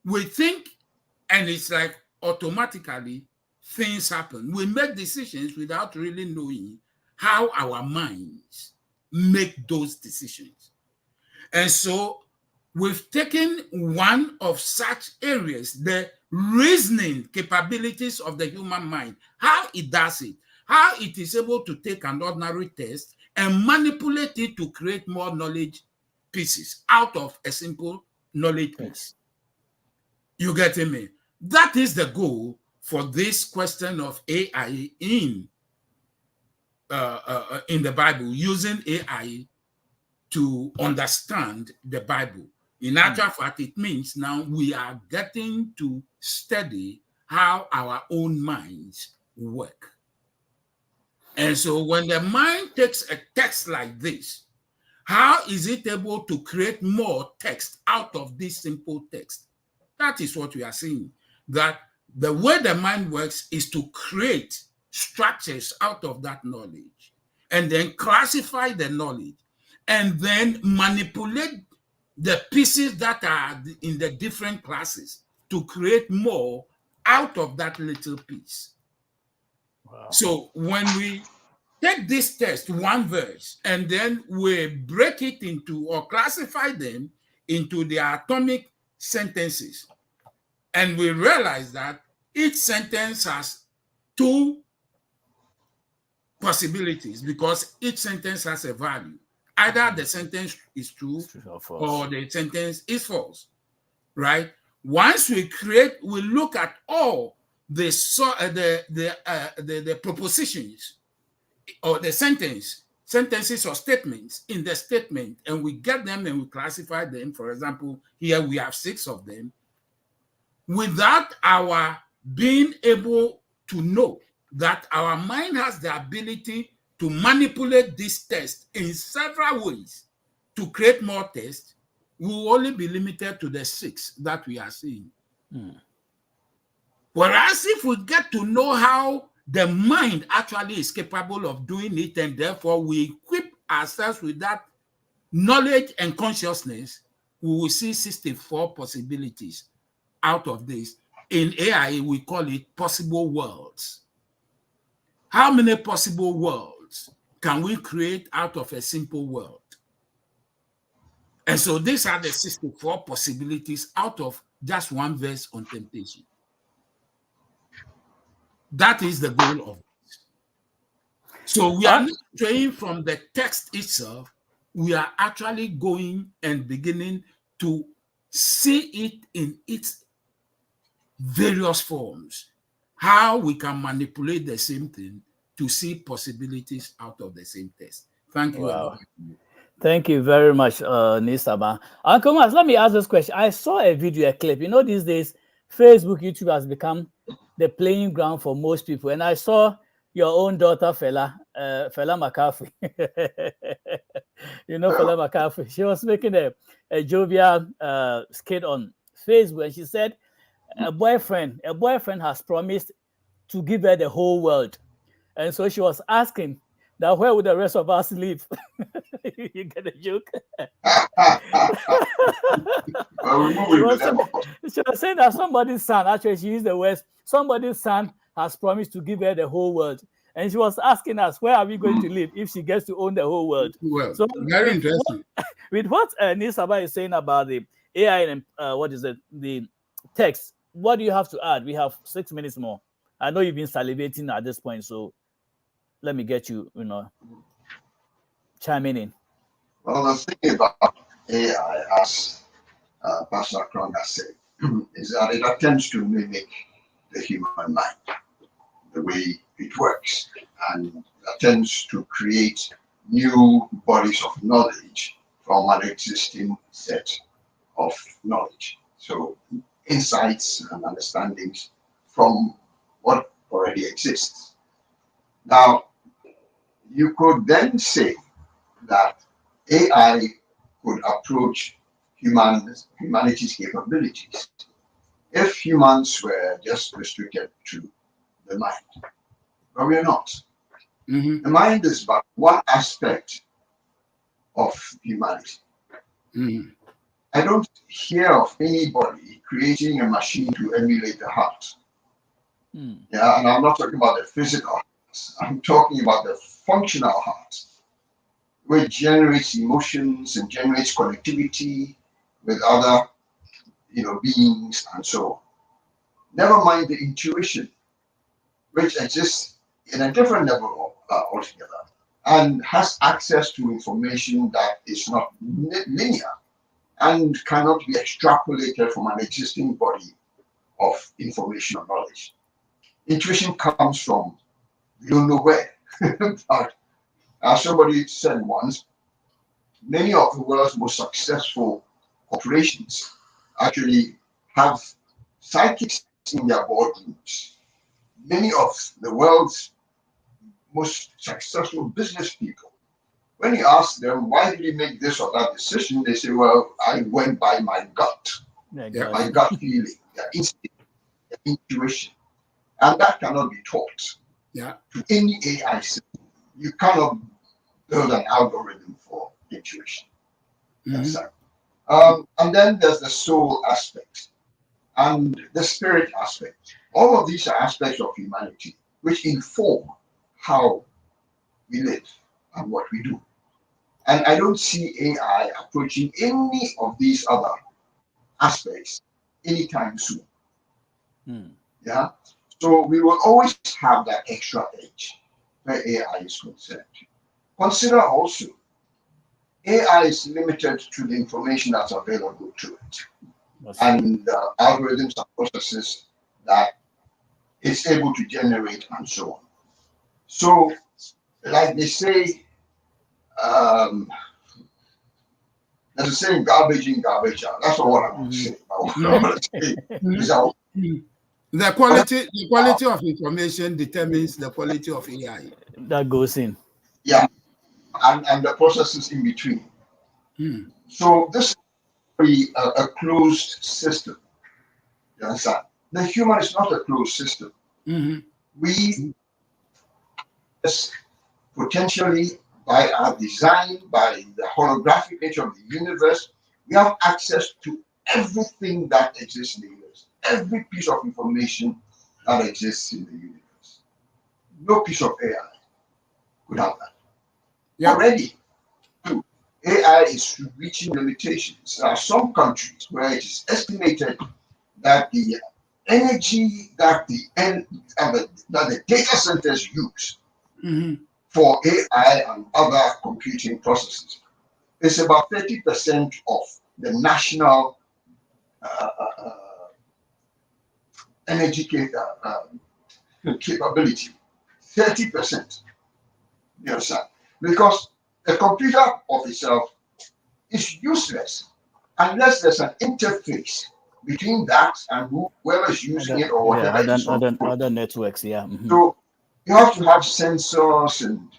We think, and it's like automatically things happen. We make decisions without really knowing how our minds make those decisions. And so we've taken one of such areas, the reasoning capabilities of the human mind, how it does it, how it is able to take an ordinary test and manipulate it to create more knowledge pieces out of a simple knowledge piece. You getting me? That is the goal for this question of AI in the Bible, using AI to understand the Bible. In actual fact, it means now we are getting to study how our own minds work. And so when the mind takes a text like this, how is it able to create more text out of this simple text? That is what we are seeing. That the way the mind works is to create structures out of that knowledge and then classify the knowledge and then manipulate the pieces that are in the different classes to create more out of that little piece. Wow. So when we take this text, one verse, and then we break it into or classify them into the atomic sentences, and we realize that each sentence has 2 possibilities because each sentence has a value. Either the sentence is true or the sentence is false, right? Once we look at all the propositions or the sentences or statements in the statement, and we get them and we classify them. For example, here we have 6 of them. Without our being able to know that our mind has the ability to manipulate this text in several ways to create more text, we will only be limited to the 6 that we are seeing. Whereas if we get to know how the mind actually is capable of doing it, and therefore we equip ourselves with that knowledge and consciousness, we will see 64 possibilities out of this. In AI, we call it possible worlds. How many possible worlds can we create out of a simple world? And so these are the 64 possibilities out of just one verse on temptation. That is the goal of it. So we are not straying from the text itself. We are actually going and beginning to see it in its various forms, how we can manipulate the same thing to see possibilities out of the same text. Thank you. Wow. Thank you very much, Nisaba. Uncle Mas, let me ask this question. I saw a video, a clip. You know, these days, Facebook, YouTube has become the playing ground for most people. And I saw your own daughter, Fela McCarthy. You know, Fela McCarthy. She was making a jovial skit on Facebook, and she said a boyfriend has promised to give her the whole world. And so she was asking that where would the rest of us live? You get a joke? She was saying that somebody's son, actually she used the words, somebody's son has promised to give her the whole world. And she was asking us, where are we going to live if she gets to own the whole world? Well, So very interesting. With what Nisaba is saying about the AI and the text, what do you have to add? We have 6 minutes more. I know you've been salivating at this point, so let me get you, chiming in. Well, the thing about AI, as Pastor Krong has said, is that it attempts to mimic the human mind, the way it works, and attempts to create new bodies of knowledge from an existing set of knowledge. So insights and understandings from what already exists. Now, you could then say that AI could approach humanity's capabilities if humans were just restricted to the mind. But we are not. Mm-hmm. The mind is but one aspect of humanity. Mm-hmm. I don't hear of anybody creating a machine to emulate the heart. Yeah, and I'm not talking about the physical heart. I'm talking about the functional heart, which generates emotions and generates connectivity with other, beings and so on. Never mind the intuition, which exists in a different level altogether and has access to information that is not linear and cannot be extrapolated from an existing body of information or knowledge. Intuition comes from you don't know where. But as somebody said once, many of the world's most successful corporations actually have psychics in their boardrooms. Many of the world's most successful business people, when you ask them, why did you make this or that decision? They say, well, I went by my gut, my gut feeling, their instinct, their intuition. And that cannot be taught to any AI system. You cannot build an algorithm for intuition. Mm-hmm. And then there's the soul aspect and the spirit aspect. All of these are aspects of humanity which inform how we live and what we do. And I don't see AI approaching any of these other aspects anytime soon. Yeah. So we will always have that extra edge where AI is concerned. Consider also, AI is limited to the information that's available to it and algorithms and processes that it's able to generate and so on. So, like they say, there's a saying, garbage in, garbage out. That's not what I want to say. The quality of information determines the quality of AI. That goes in. Yeah, and the processes in between. So this is a closed system. You understand? The human is not a closed system. We potentially, by our design, by the holographic nature of the universe, we have access to everything that exists in the universe, every piece of information that exists in the universe. No piece of AI could have that. Already, AI is reaching limitations. There are some countries where it is estimated that the energy that the data centers use for AI and other computing processes is about 30% of the national energy capability. 30%. You understand? Because the computer of itself is useless unless there's an interface between that and whoever is using it or whatever. Other networks, So you have to have sensors and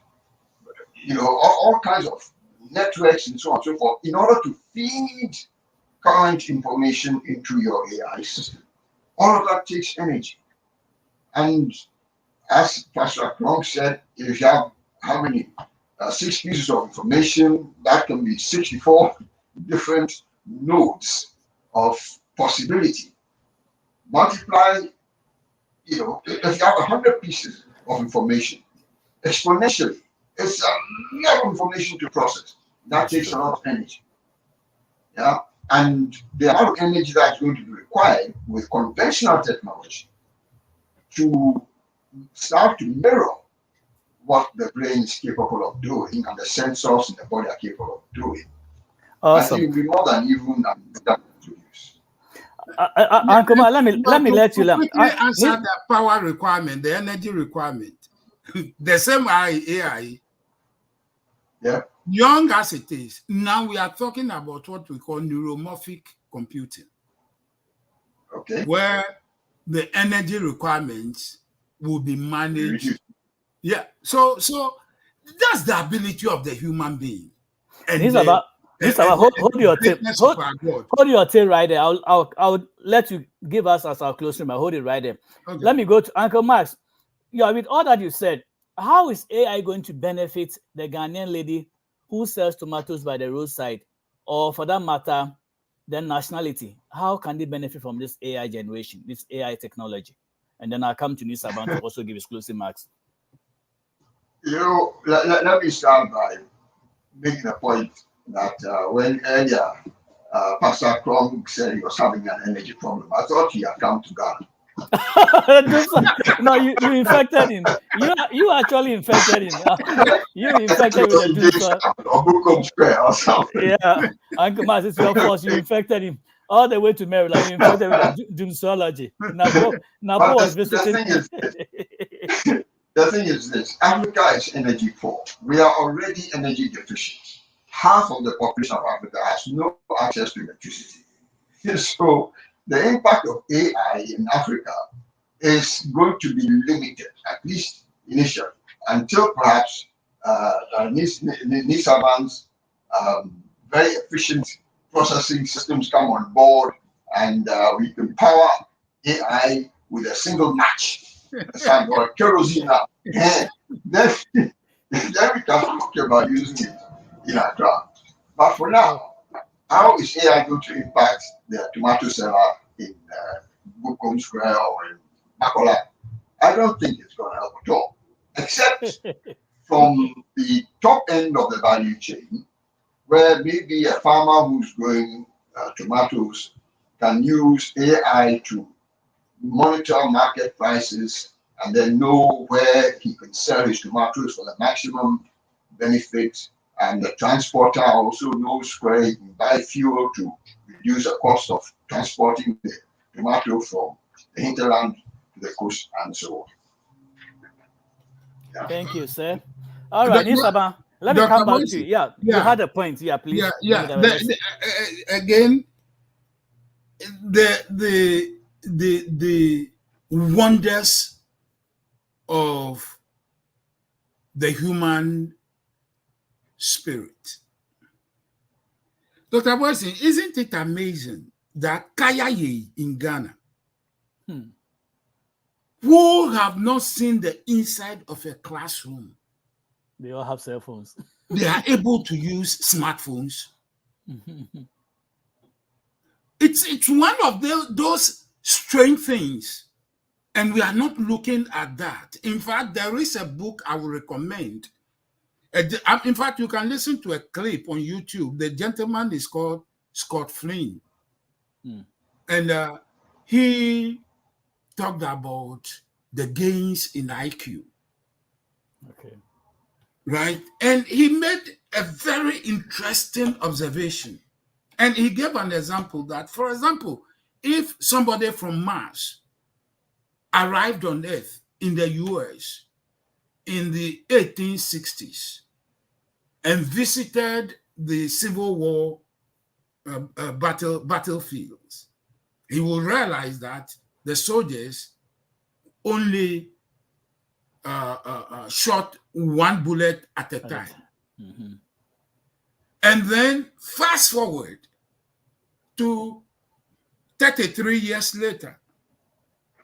all kinds of networks and so on and so forth in order to feed current information into your AI system. All of that takes energy. And as Pastor Krong said, if you have how many 6 pieces of information, that can be 64 different nodes of possibility. Multiply, if you have 100 pieces of information, exponentially. It's a lot of information to process. That takes a lot of energy. Yeah. And the amount of energy that's going to be required with conventional technology to start to mirror what the brain is capable of doing and the sensors in the body are capable of doing. Awesome. I think it will be more than even that produce. Uncle Ma, let me let you learn. Answer the power requirement, the energy requirement. The same AI. Yeah. Young as it is, now we are talking about what we call neuromorphic computing. Okay. Where the energy requirements will be managed. Yeah. So that's the ability of the human being. And hold your tape. Hold your tape right there. I'll let you give us as our closing, but hold it right there. Okay. Let me go to Uncle Max. Yeah, with all that you said, how is AI going to benefit the Ghanaian lady who sells tomatoes by the roadside, or for that matter, their nationality? How can they benefit from this AI generation, this AI technology? And then I'll come to Nisaban to also give his closing marks. Let me start by making a point that when earlier Pastor Krom said he was having an energy problem, I thought he had come to Ghana. No, you infected him. You actually infected him. You infected with the or something. Yeah, Uncle Mas, it's your fault. You infected him all the way to Maryland. You infected with the doomsology. Napo was visiting. The thing is this: Africa is energy poor. We are already energy deficient. Half of the population of Africa has no access to electricity. So the impact of AI in Africa is going to be limited, at least initially, until perhaps Nisaban's very efficient processing systems come on board, and we can power AI with a single match. Or kerosene now. Then we can talk about using it in our ground. But for now, how is AI going to impact the tomato seller in Bukom Square or in Makola? I don't think it's going to help at all, except from the top end of the value chain, where maybe a farmer who's growing tomatoes can use AI to monitor market prices and then know where he can sell his tomatoes for the maximum benefit. And the transporter also knows where he can buy fuel to reduce the cost of transporting the tomato from the hinterland to the coast and so on. Yeah. Thank you, sir. All right, Nisaba, let me come back to you. Yeah, you had a point. Yeah, please. Again, the wonders of the human spirit. Dr. Boyson, isn't it amazing that Kayaye in Ghana, who have not seen the inside of a classroom, they all have cell phones. They are able to use smartphones. It's one of those strange things, and we are not looking at that. In fact, there is a book I will recommend. In fact, you can listen to a clip on YouTube. The gentleman is called Scott Flynn. And he talked about the gains in IQ. Okay. Right? And he made a very interesting observation. And he gave an example that, for example, if somebody from Mars arrived on Earth in the US in the 1860s and visited the Civil War battlefields, he will realize that the soldiers only shot one bullet at a time. And then fast forward to 33 years later,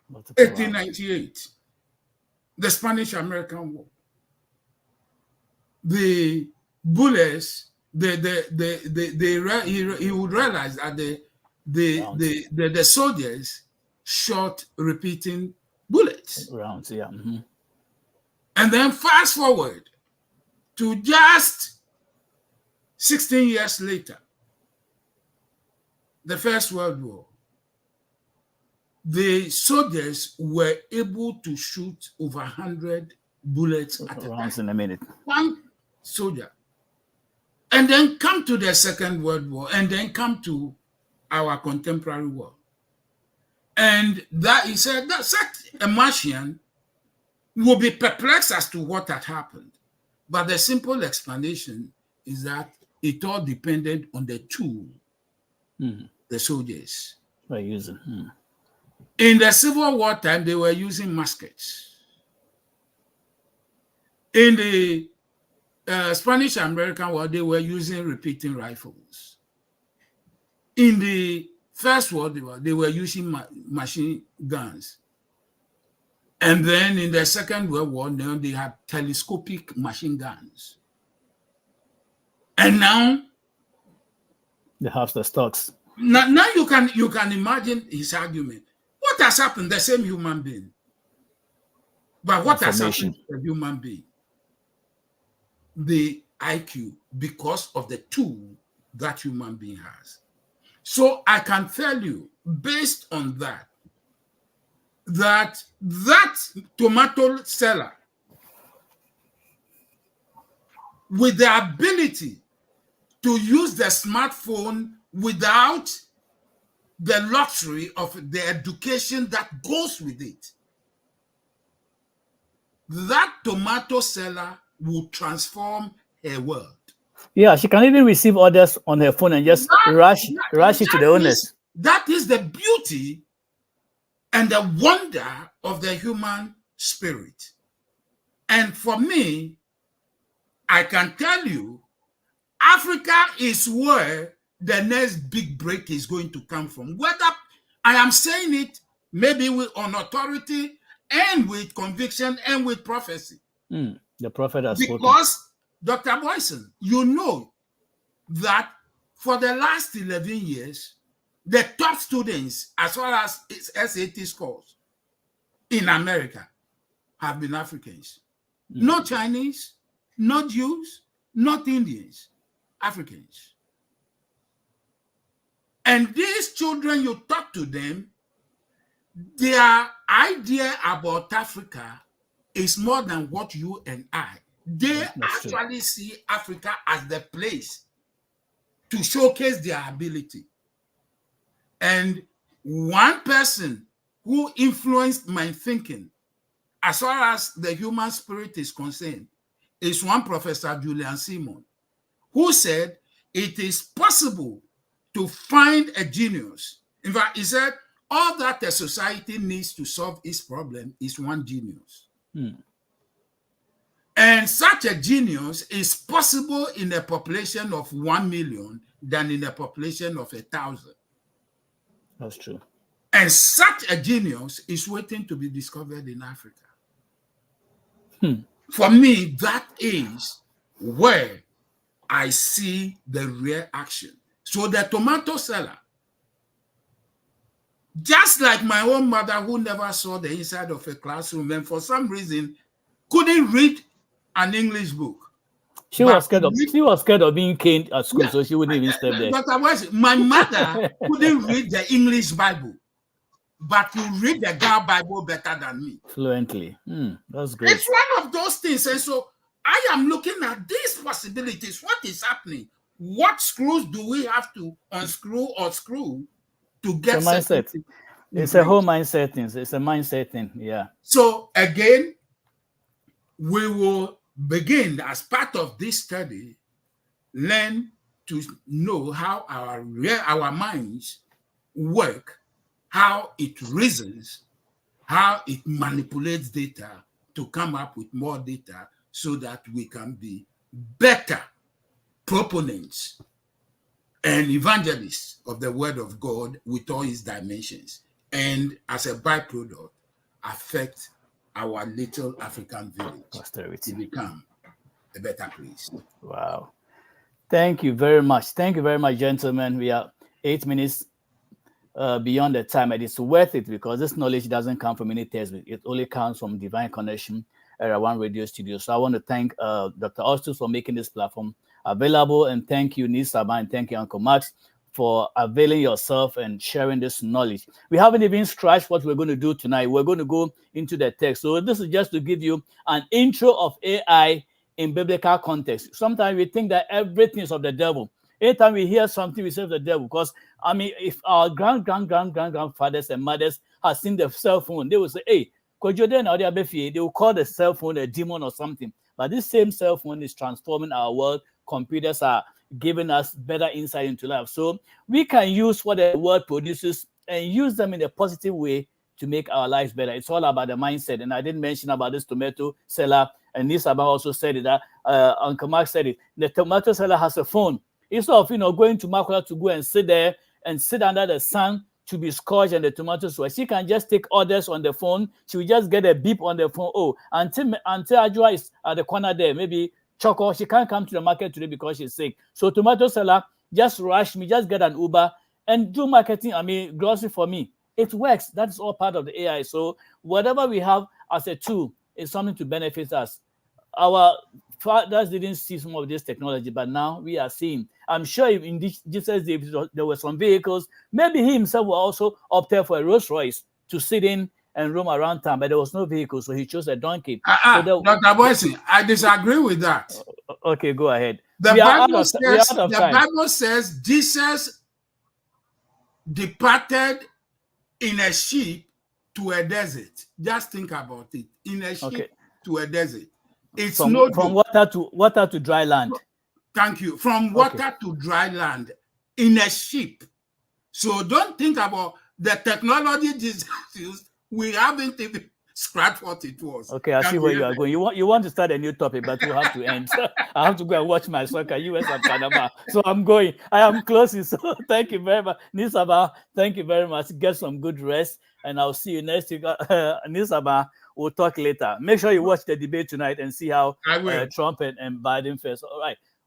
1898, the Spanish-American War. The bullets, he would realize that the soldiers shot repeating bullets. Rounds, yeah. And then fast forward to just 16 years later, the First World War. The soldiers were able to shoot over 100 bullets at a rounds time. in a minute. One soldier. And then come to the Second World War, and then come to our contemporary world. And that he said that such a Martian will be perplexed as to what had happened. But the simple explanation is that it all depended on the tool the soldiers were using. In the Civil War time, they were using muskets. In the Spanish-American War, they were using repeating rifles. In the First World War, they were using machine guns. And then in the Second World War, now they had telescopic machine guns. And now they have the stocks. Now you can imagine his argument. What has happened? The same human being. But what has happened to the human being? The IQ, because of the tool that human being has. So I can tell you, based on that tomato seller, with the ability to use the smartphone without the luxury of the education that goes with it, that tomato seller will transform her world. Yeah, she can even receive orders on her phone and just rush it to the owners. That is the beauty and the wonder of the human spirit. And for me, I can tell you, Africa is where the next big break is going to come from. Whether I am saying it maybe on authority and with conviction and with prophecy. The prophet has spoken. Because, Dr. Boyson, you know that for the last 11 years, the top students, as far as SAT scores in America, have been Africans. Not Chinese, not Jews, not Indians, Africans. And these children, you talk to them, their idea about Africa is more than what you and I. They actually see Africa as the place to showcase their ability. And one person who influenced my thinking, as far as the human spirit is concerned, is one Professor Julian Simon, who said it is possible to find a genius. In fact, he said all that a society needs to solve its problem is one genius. And such a genius is possible in a population of 1 million than in a population of 1,000. That's true. And such a genius is waiting to be discovered in Africa. For me, that is where I see the real action. So the tomato seller, just like my own mother who never saw the inside of a classroom and for some reason couldn't read an English book. She was scared of being caned at school, so she wouldn't even step there. But my mother couldn't read the English Bible, but you read the Ghana Bible better than me. Fluently. That's great. It's one of those things. And so I am looking at these possibilities. What is happening? What screws do we have to unscrew or screw to get the mindset? It's a whole mindset thing. It's a mindset thing. Yeah. So again, we will begin as part of this study, learn to know how our minds work, how it reasons, how it manipulates data to come up with more data so that we can be better proponents and evangelists of the word of God with all its dimensions, and as a byproduct, affect our little African village to become a better place. Wow. Thank you very much. Thank you very much, gentlemen. We are 8 minutes beyond the time, and it's worth it because this knowledge doesn't come from any textbook. It only comes from divine connection. Era One Radio Studio. So I want to thank Dr. Austin for making this platform available, and thank you, Nisaba, and thank you, Uncle Max, for availing yourself and sharing this knowledge. We haven't even scratched what we're going to do tonight. We're going to go into the text. So this is just to give you an intro of AI in biblical context. Sometimes we think that everything is of the devil. Anytime we hear something, we say of the devil. Because, I mean, if our grandfathers and mothers have seen the cell phone, they will say, hey, they will call the cell phone a demon or something. But this same cell phone is transforming our world. Computers are giving us better insight into life. So we can use what the world produces and use them in a positive way to make our lives better. It's all about the mindset. And I didn't mention about this tomato seller, and Nisaba also said it, that Uncle Mark said it. The tomato seller has a phone. Instead of going to Makula to go and sit there and sit under the sun to be scorched and the tomatoes were, she can just take orders on the phone. She will just get a beep on the phone. Oh, until Ajua is at the corner there, maybe Choco, she can't come to the market today because she's sick. So tomato seller, just rush me, just get an Uber and do marketing, grocery for me. It works. That's all part of the AI. So whatever we have as a tool is something to benefit us. Our fathers didn't see some of this technology, but now we are seeing. I'm sure in Jesus' day, there were some vehicles. Maybe he himself will also opt for a Rolls Royce to sit in and roam around town, but there was no vehicle, so he chose a donkey. Dr. Boyson, I disagree with that. Okay, go ahead. The Bible says Jesus departed in a ship to a desert. Just think about it. In a ship to a desert. It's from water to dry land. Thank you. From water to dry land in a ship. So don't think about the technology Jesus used. We haven't even scratched what it was. Okay, I see where you are going. You want to start a new topic, but you have to end. I have to go and watch my soccer, US and Panama. So I'm going. I am closing. So thank you very much. Nisaba, thank you very much. Get some good rest, and I'll see you next week. Nisaba, we'll talk later. Make sure you watch the debate tonight and see how Trump and Biden fares.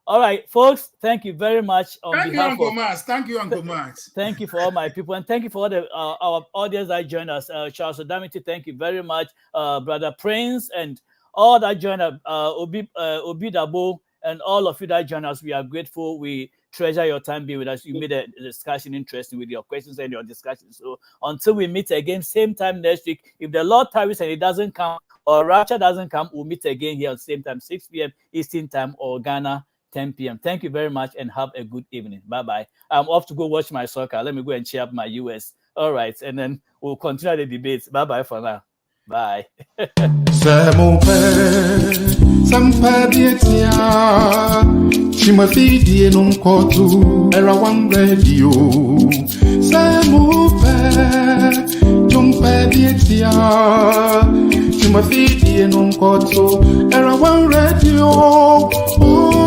All right, folks, thank you very much. Thank you, Uncle Max. Thank you, Uncle Max. Thank you for all my people, and thank you for all our audience that joined us. Charles Odamiti, thank you very much. Brother Prince and all that joined us, Obi Dabo, and all of you that joined us. We are grateful. We treasure your time being with us. You made the discussion interesting with your questions and your discussions. So until we meet again, same time next week, if the Lord tarries and it doesn't come, or rapture doesn't come, we'll meet again here at the same time, 6 p.m. Eastern Time, or Ghana, 10 p.m. Thank you very much and have a good evening. Bye-bye. I'm off to go watch my soccer. Let me go and cheer up my US. All right. And then we'll continue the debates. Bye-bye for now. Bye. Era One Radio. Era One Radio.